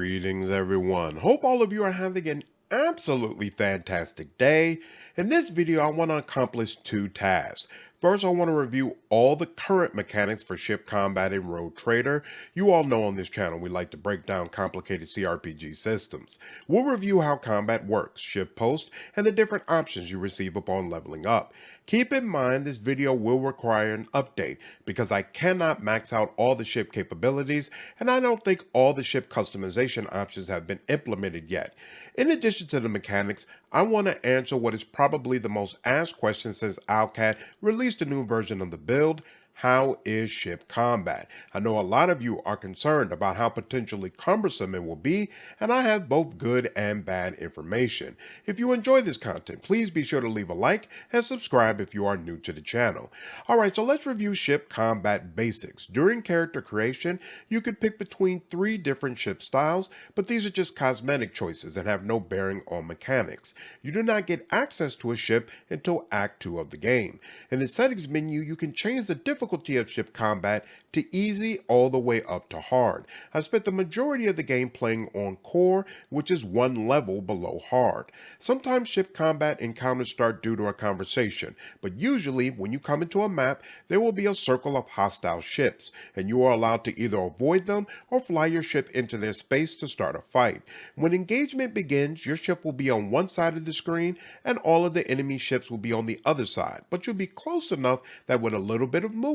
Greetings, everyone. Hope all of you are having an absolutely fantastic day. In this video, I want to accomplish two tasks. First, I want to review all the current mechanics for ship combat in Rogue Trader. You all know on this channel we like to break down complicated CRPG systems. We'll review how combat works, ship post, and the different options you receive upon leveling up. Keep in mind this video will require an update because I cannot max out all the ship capabilities, and I don't think all the ship customization options have been implemented yet. In addition to the mechanics, I want to answer what is probably the most asked question since Owlcat released a new version of the build. How is ship combat? I know a lot of you are concerned about how potentially cumbersome it will be, and I have both good and bad information. If you enjoy this content, please be sure to leave a like and subscribe if you are new to the channel. Alright, so let's review ship combat basics. During character creation, you could pick between 3 different ship styles, but these are just cosmetic choices and have no bearing on mechanics. You do not get access to a ship until Act 2 of the game. In the settings menu, you can change the difficulty of ship combat to easy all the way up to hard. I spent the majority of the game playing on core, which is 1 level below hard. Sometimes ship combat encounters start due to a conversation, but usually when you come into a map, there will be a circle of hostile ships, and you are allowed to either avoid them or fly your ship into their space to start a fight. When engagement begins, your ship will be on one side of the screen and all of the enemy ships will be on the other side, but you'll be close enough that with a little bit of movement,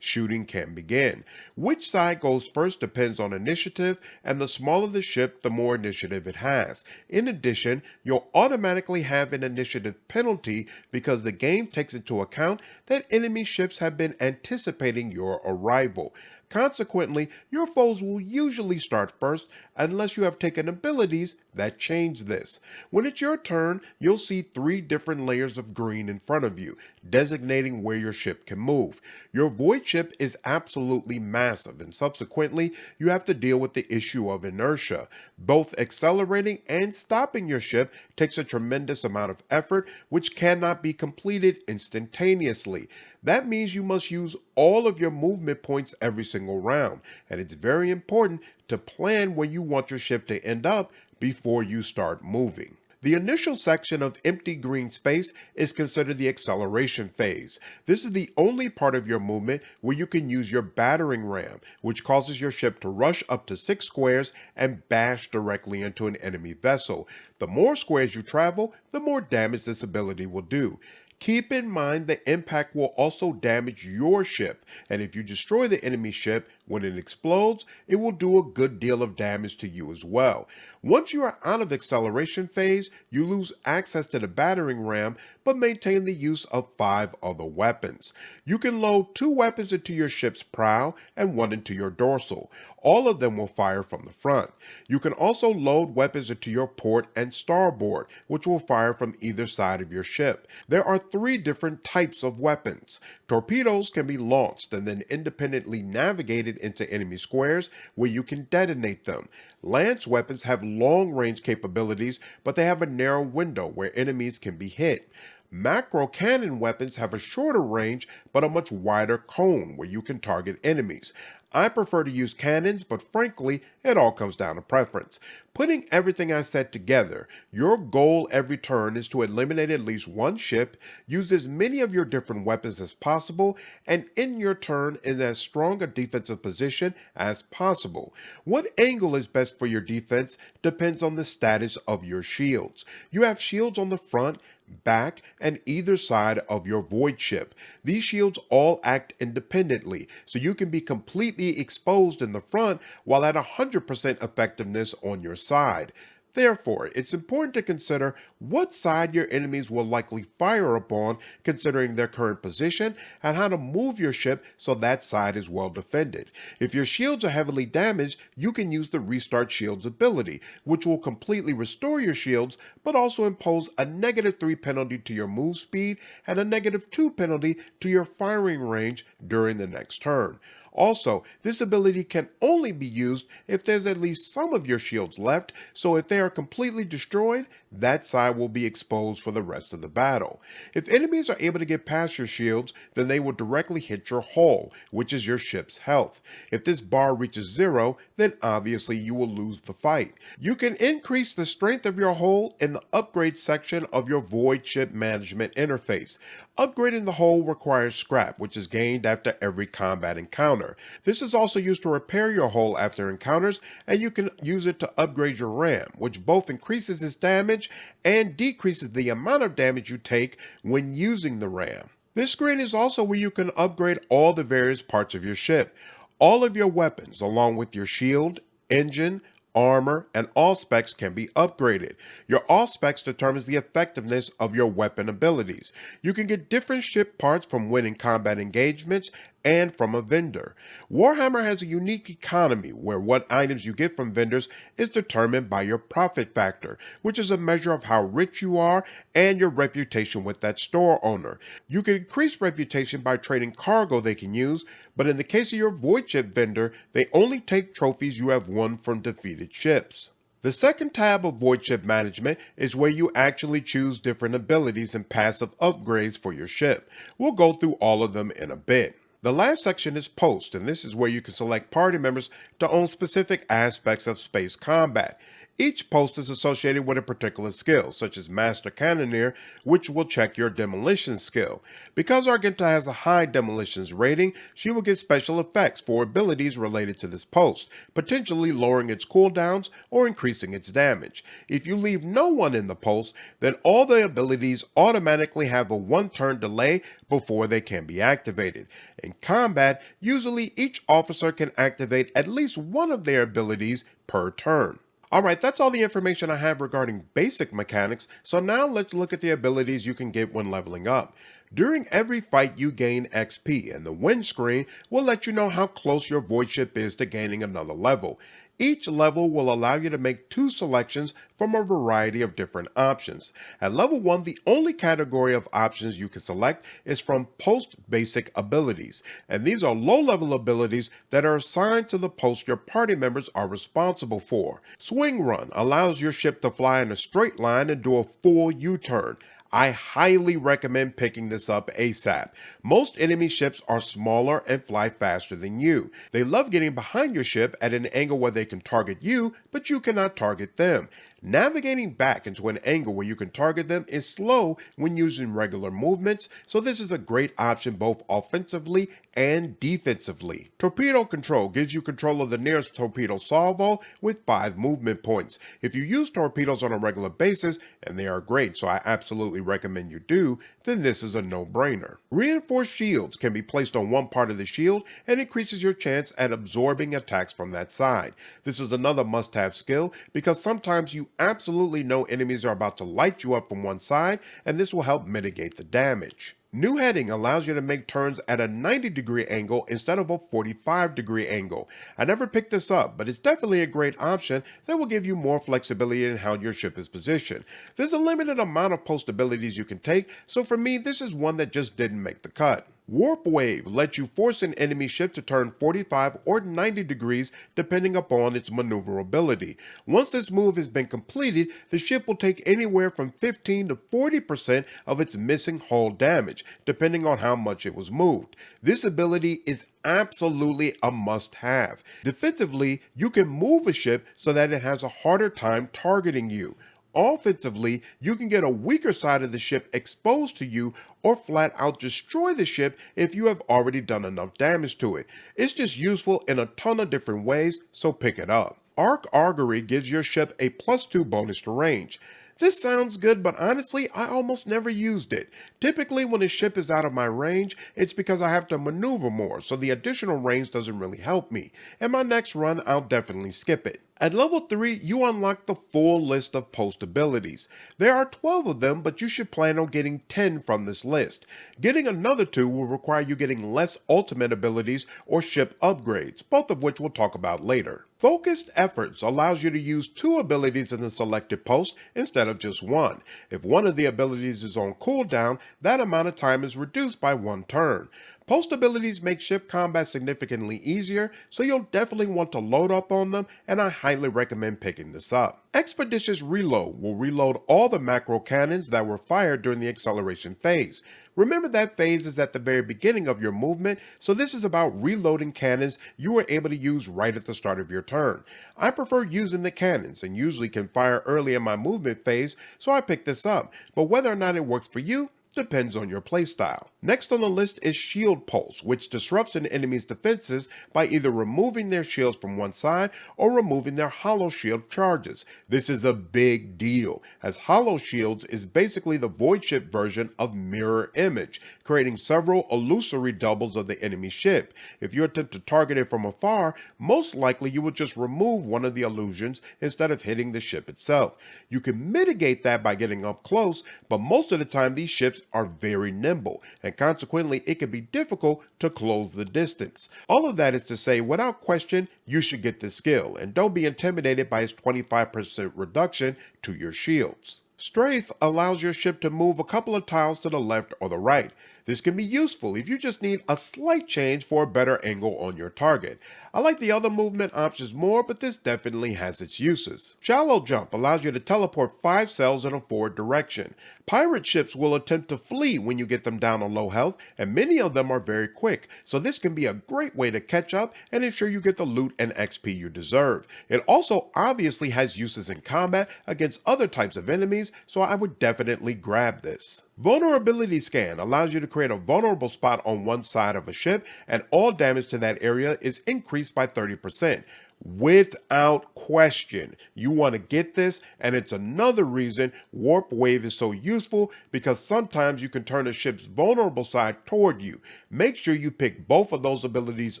shooting can begin. Which side goes first depends on initiative, and the smaller the ship, the more initiative it has. In addition, you'll automatically have an initiative penalty because the game takes into account that enemy ships have been anticipating your arrival. Consequently, your foes will usually start first unless you have taken abilities that change this. When it's your turn, you'll see 3 different layers of green in front of you, designating where your ship can move. Your void ship is absolutely massive, and subsequently, you have to deal with the issue of inertia. Both accelerating and stopping your ship takes a tremendous amount of effort, which cannot be completed instantaneously. That means you must use all of your movement points every single round, and it's very important to plan where you want your ship to end up before you start moving. The initial section of empty green space is considered the acceleration phase. This is the only part of your movement where you can use your battering ram, which causes your ship to rush up to 6 squares and bash directly into an enemy vessel. The more squares you travel, the more damage this ability will do. Keep in mind the impact will also damage your ship, and if you destroy the enemy ship when it explodes, it will do a good deal of damage to you as well. Once you are out of acceleration phase, you lose access to the battering ram, but maintain the use of 5 other weapons. You can load 2 weapons into your ship's prow and 1 into your dorsal. All of them will fire from the front. You can also load weapons into your port and starboard, which will fire from either side of your ship. There are 3 different types of weapons. Torpedoes can be launched and then independently navigated into enemy squares where you can detonate them. Lance weapons have long-range capabilities, but they have a narrow window where enemies can be hit. Macro cannon weapons have a shorter range but a much wider cone where you can target enemies. I prefer to use cannons, but frankly, it all comes down to preference. Putting everything I said together, your goal every turn is to eliminate at least 1 ship, use as many of your different weapons as possible, and end your turn in as strong a defensive position as possible. What angle is best for your defense depends on the status of your shields. You have shields on the front, back, and either side of your void ship. These shields all act independently, so you can be completely exposed in the front while at 100% effectiveness on your side. Therefore, it's important to consider what side your enemies will likely fire upon considering their current position and how to move your ship so that side is well defended. If your shields are heavily damaged, you can use the Restart Shields ability, which will completely restore your shields but also impose a -3 penalty to your move speed and a -2 penalty to your firing range during the next turn. Also, this ability can only be used if there's at least some of your shields left, so if they are completely destroyed, that side will be exposed for the rest of the battle. If enemies are able to get past your shields, then they will directly hit your hull, which is your ship's health. If this bar reaches 0, then obviously you will lose the fight. You can increase the strength of your hull in the upgrade section of your Voidship Management interface. Upgrading the hull requires scrap, which is gained after every combat encounter. This is also used to repair your hull after encounters, and you can use it to upgrade your RAM, which both increases its damage and decreases the amount of damage you take when using the RAM. This screen is also where you can upgrade all the various parts of your ship. All of your weapons, along with your shield, engine, armor, and all specs can be upgraded. Your all specs determines the effectiveness of your weapon abilities. You can get different ship parts from winning combat engagements and from a vendor. Warhammer has a unique economy where what items you get from vendors is determined by your profit factor, which is a measure of how rich you are and your reputation with that store owner. You can increase reputation by trading cargo they can use, but in the case of your Voidship vendor, they only take trophies you have won from defeated ships. The second tab of Voidship Management is where you actually choose different abilities and passive upgrades for your ship. We'll go through all of them in a bit. The last section is Post, and this is where you can select party members to own specific aspects of space combat. Each post is associated with a particular skill, such as Master Cannoneer, which will check your demolition skill. Because Argenta has a high demolitions rating, she will get special effects for abilities related to this post, potentially lowering its cooldowns or increasing its damage. If you leave no one in the post, then all the abilities automatically have a 1-turn delay before they can be activated. In combat, usually each officer can activate at least one of their abilities per turn. Alright, that's all the information I have regarding basic mechanics, so now let's look at the abilities you can get when leveling up. During every fight you gain XP, and the win screen will let you know how close your Voidship is to gaining another level. Each level will allow you to make 2 selections from a variety of different options. At level 1, the only category of options you can select is from post basic abilities, and these are low-level abilities that are assigned to the post your party members are responsible for. Swing Run allows your ship to fly in a straight line and do a full U-turn. I highly recommend picking this up ASAP. Most enemy ships are smaller and fly faster than you. They love getting behind your ship at an angle where they can target you, but you cannot target them. Navigating back into an angle where you can target them is slow when using regular movements, so this is a great option both offensively and defensively. Torpedo Control gives you control of the nearest torpedo salvo with 5 movement points. If you use torpedoes on a regular basis, and they are great, so I absolutely recommend you do, then this is a no-brainer. Reinforced shields can be placed on one part of the shield and increases your chance at absorbing attacks from that side. This is another must-have skill because sometimes you absolutely know enemies are about to light you up from one side, and this will help mitigate the damage. New heading allows you to make turns at a 90-degree angle instead of a 45-degree angle. I never picked this up, but it's definitely a great option that will give you more flexibility in how your ship is positioned. There's a limited amount of post abilities you can take, so for me this is one that just didn't make the cut. Warp Wave lets you force an enemy ship to turn 45 or 90 degrees depending upon its maneuverability. Once this move has been completed, the ship will take anywhere from 15 to 40% of its missing hull damage, depending on how much it was moved. This ability is absolutely a must-have. Defensively, you can move a ship so that it has a harder time targeting you. Offensively, you can get a weaker side of the ship exposed to you or flat out destroy the ship if you have already done enough damage to it. It's just useful in a ton of different ways, so pick it up. Arc Augury gives your ship a +2 bonus to range. This sounds good, but honestly, I almost never used it. Typically, when a ship is out of my range, it's because I have to maneuver more, so the additional range doesn't really help me. In my next run, I'll definitely skip it. At level 3, you unlock the full list of post abilities. There are 12 of them, but you should plan on getting 10 from this list. Getting another 2 will require you getting less ultimate abilities or ship upgrades, both of which we'll talk about later. Focused Efforts allows you to use 2 abilities in the selected post instead of just 1. If one of the abilities is on cooldown, that amount of time is reduced by 1 turn. Post abilities make ship combat significantly easier, so you'll definitely want to load up on them, and I highly recommend picking this up. Expeditious Reload will reload all the macro cannons that were fired during the acceleration phase. Remember that phase is at the very beginning of your movement, so this is about reloading cannons you were able to use right at the start of your turn. I prefer using the cannons and usually can fire early in my movement phase, so I picked this up, but whether or not it works for you depends on your playstyle. Next on the list is Shield Pulse, which disrupts an enemy's defenses by either removing their shields from one side or removing their hollow shield charges. This is a big deal, as hollow shields is basically the Voidship version of mirror image, creating several illusory doubles of the enemy ship. If you attempt to target it from afar, most likely you will just remove one of the illusions instead of hitting the ship itself. You can mitigate that by getting up close, but most of the time these ships are very nimble, and consequently it can be difficult to close the distance. All of that is to say, without question, you should get this skill, and don't be intimidated by its 25% reduction to your shields. Strafe allows your ship to move a couple of tiles to the left or the right. This can be useful if you just need a slight change for a better angle on your target. I like the other movement options more, but this definitely has its uses. Shallow Jump allows you to teleport 5 cells in a forward direction. Pirate ships will attempt to flee when you get them down on low health, and many of them are very quick, so this can be a great way to catch up and ensure you get the loot and XP you deserve. It also obviously has uses in combat against other types of enemies, so I would definitely grab this. Vulnerability Scan allows you to create a vulnerable spot on one side of a ship, and all damage to that area is increased by 30%. Without question, you want to get this, and it's another reason Warp Wave is so useful, because sometimes you can turn a ship's vulnerable side toward you. Make sure you pick both of those abilities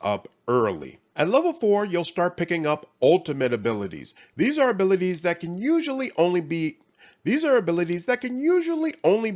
up early. At level 4, you'll start picking up ultimate abilities. These are abilities that can usually only be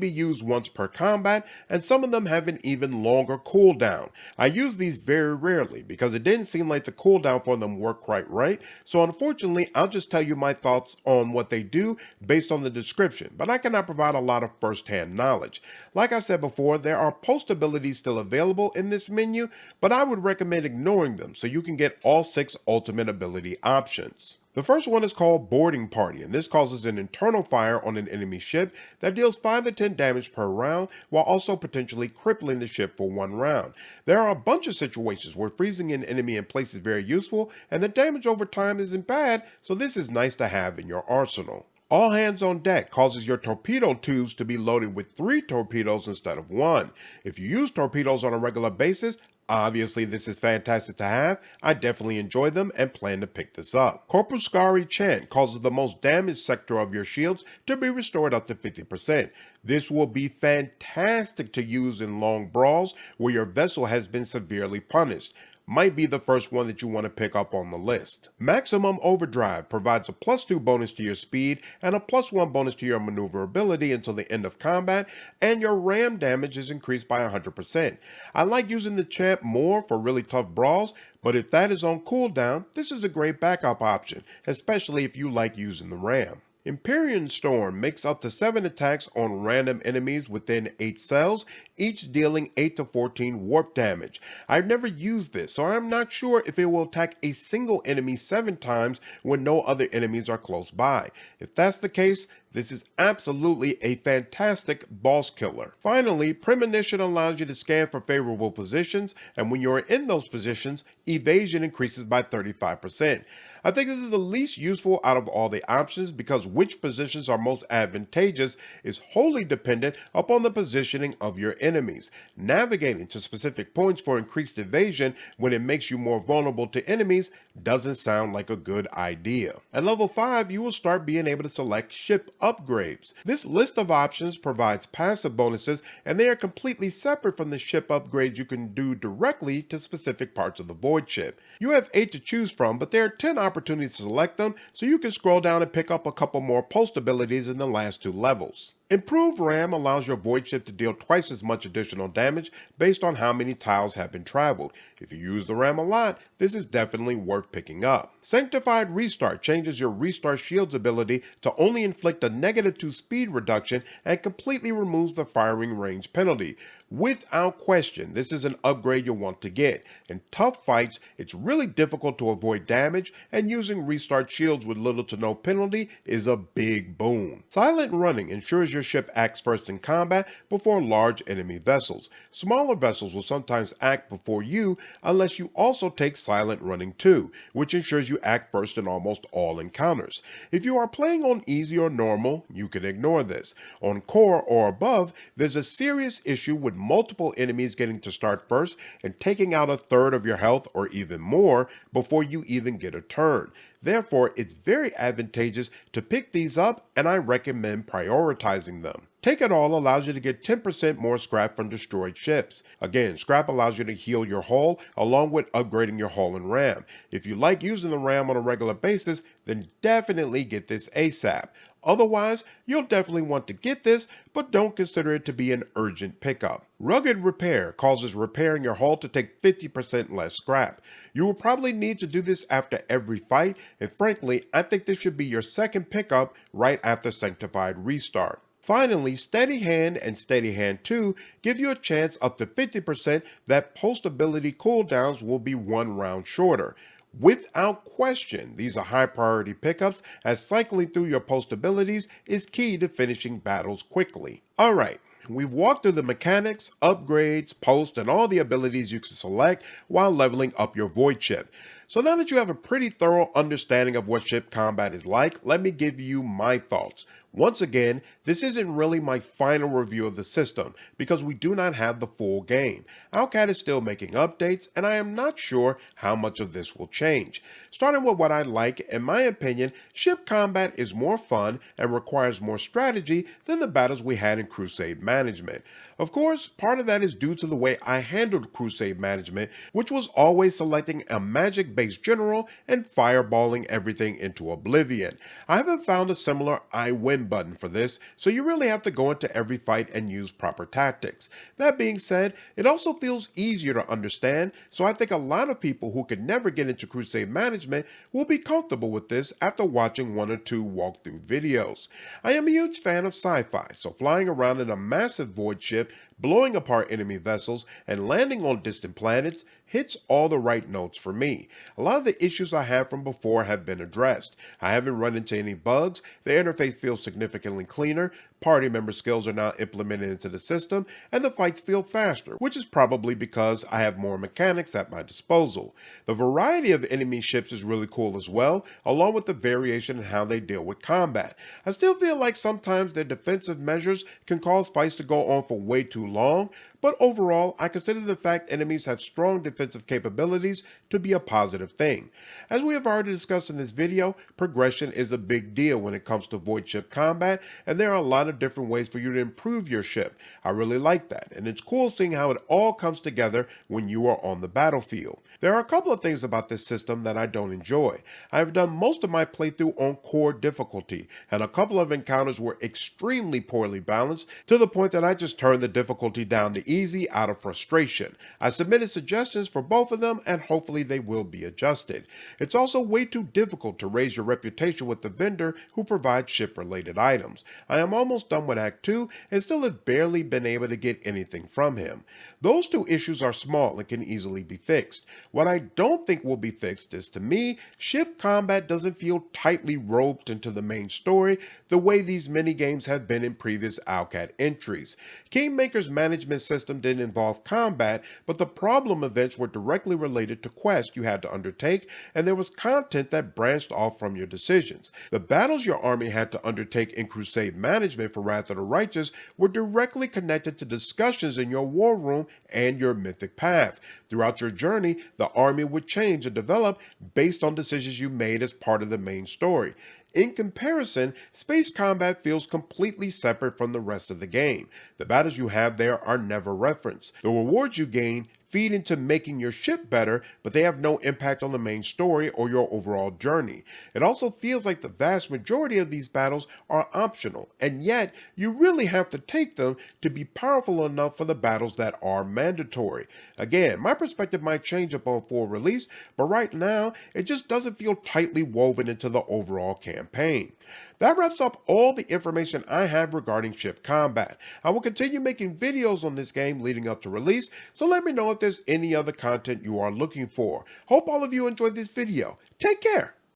used once per combat, and some of them have an even longer cooldown. I use these very rarely because it didn't seem like the cooldown for them worked quite right, so unfortunately I'll just tell you my thoughts on what they do based on the description, but I cannot provide a lot of first-hand knowledge. Like I said before, there are post abilities still available in this menu, but I would recommend ignoring them so you can get all 6 ultimate ability options. The first one is called Boarding Party, and this causes an internal fire on an enemy ship that deals 5 to 10 damage per round, while also potentially crippling the ship for 1 round. There are a bunch of situations where freezing an enemy in place is very useful, and the damage over time isn't bad, so this is nice to have in your arsenal. All Hands on Deck causes your torpedo tubes to be loaded with 3 torpedoes instead of 1. If you use torpedoes on a regular basis, obviously this is fantastic to have. I definitely enjoy them and plan to pick this up. Corpuscari Chant causes the most damaged sector of your shields to be restored up to 50%. This will be fantastic to use in long brawls where your vessel has been severely punished. Might be the first one that you want to pick up on the list. Maximum Overdrive provides a +2 bonus to your speed and a +1 bonus to your maneuverability until the end of combat, and your ram damage is increased by 100%. I like using the champ more for really tough brawls, but if that is on cooldown, this is a great backup option, especially if you like using the ram. Empyrean Storm makes up to 7 attacks on random enemies within 8 cells, each dealing 8 to 14 warp damage. I've never used this, so I'm not sure if it will attack a single enemy 7 times when no other enemies are close by. If that's the case, this is absolutely a fantastic boss killer. Finally, Premonition allows you to scan for favorable positions, and when you're in those positions, evasion increases by 35%. I think this is the least useful out of all the options because which positions are most advantageous is wholly dependent upon the positioning of your enemies. Navigating to specific points for increased evasion when it makes you more vulnerable to enemies doesn't sound like a good idea. At level 5, you will start being able to select ship upgrades. This list of options provides passive bonuses, and they are completely separate from the ship upgrades you can do directly to specific parts of the void ship. You have 8 to choose from, but there are 10 opportunities to select them, so you can scroll down and pick up a couple more post abilities in the last 2 levels. Improved RAM allows your void ship to deal twice as much additional damage based on how many tiles have been traveled. If you use the RAM a lot, this is definitely worth picking up. Sanctified Restart changes your Restart Shield's ability to only inflict a -2 speed reduction and completely removes the firing range penalty. Without question, this is an upgrade you'll want to get. In tough fights, it's really difficult to avoid damage, and using restart shields with little to no penalty is a big boon. Silent running ensures your ship acts first in combat before large enemy vessels. Smaller vessels will sometimes act before you unless you also take silent running too, which ensures you act first in almost all encounters. If you are playing on easy or normal, you can ignore this. On core or above, there's a serious issue with multiple enemies getting to start first and taking out a third of your health or even more before you even get a turn. Therefore, it's very advantageous to pick these up, and I recommend prioritizing them. Take It All allows you to get 10% more scrap from destroyed ships. Again, scrap allows you to heal your hull along with upgrading your hull and RAM. If you like using the RAM on a regular basis, then definitely get this ASAP. Otherwise, you'll definitely want to get this, but don't consider it to be an urgent pickup. Rugged Repair causes repairing your hull to take 50% less scrap. You will probably need to do this after every fight, and frankly, I think this should be your second pickup right after Sanctified Restart. Finally, Steady Hand and Steady Hand 2 give you a chance up to 50% that post ability cooldowns will be 1 round shorter. Without question, these are high priority pickups, as cycling through your post abilities is key to finishing battles quickly. Alright, we've walked through the mechanics, upgrades, post, and all the abilities you can select while leveling up your Void ship. So now that you have a pretty thorough understanding of what ship combat is like, let me give you my thoughts. Once again, this isn't really my final review of the system because we do not have the full game. Owlcat is still making updates, and I am not sure how much of this will change. Starting with what I like, in my opinion, ship combat is more fun and requires more strategy than the battles we had in Crusade Management. Of course, part of that is due to the way I handled Crusade Management, which was always selecting a magic-based general and fireballing everything into oblivion. I haven't found a similar I win button for this, so you really have to go into every fight and use proper tactics. That being said, it also feels easier to understand, so I think a lot of people who could never get into Crusade Management will be comfortable with this after watching 1 or 2 walkthrough videos. I am a huge fan of sci-fi, so flying around in a massive void ship, blowing apart enemy vessels, and landing on distant planets hits all the right notes for me. A lot of the issues I had from before have been addressed. I haven't run into any bugs, the interface feels significantly cleaner, party member skills are now implemented into the system, and the fights feel faster, which is probably because I have more mechanics at my disposal. The variety of enemy ships is really cool as well, along with the variation in how they deal with combat. I still feel like sometimes their defensive measures can cause fights to go on for way too long, but overall, I consider the fact enemies have strong defensive capabilities to be a positive thing. As we have already discussed in this video, progression is a big deal when it comes to void ship combat, and there are a lot of different ways for you to improve your ship. I really like that, and it's cool seeing how it all comes together when you are on the battlefield. There are a couple of things about this system that I don't enjoy. I have done most of my playthrough on core difficulty, and a couple of encounters were extremely poorly balanced to the point that I just turned the difficulty down to easy out of frustration. I submitted suggestions for both of them, and hopefully they will be adjusted. It's also way too difficult to raise your reputation with the vendor who provides ship-related items. I am almost done with Act 2 and still have barely been able to get anything from him. Those two issues are small and can easily be fixed. What I don't think will be fixed is, to me, ship combat doesn't feel tightly roped into the main story the way these minigames have been in previous Owlcat entries. Kingmaker's management system didn't involve combat, but the problem events were directly related to quests you had to undertake, and there was content that branched off from your decisions. The battles your army had to undertake in Crusade Management for Wrath of the Righteous were directly connected to discussions in your war room and your mythic path. Throughout your journey, the army would change and develop based on decisions you made as part of the main story. In comparison, space combat feels completely separate from the rest of the game. The battles you have there are never referenced. The rewards you gain feed into making your ship better, but they have no impact on the main story or your overall journey. It also feels like the vast majority of these battles are optional, and yet you really have to take them to be powerful enough for the battles that are mandatory. Again, my perspective might change upon full release, but right now, it just doesn't feel tightly woven into the overall campaign. That wraps up all the information I have regarding ship combat. I will continue making videos on this game leading up to release, so let me know if there's any other content you are looking for. Hope all of you enjoyed this video. Take care.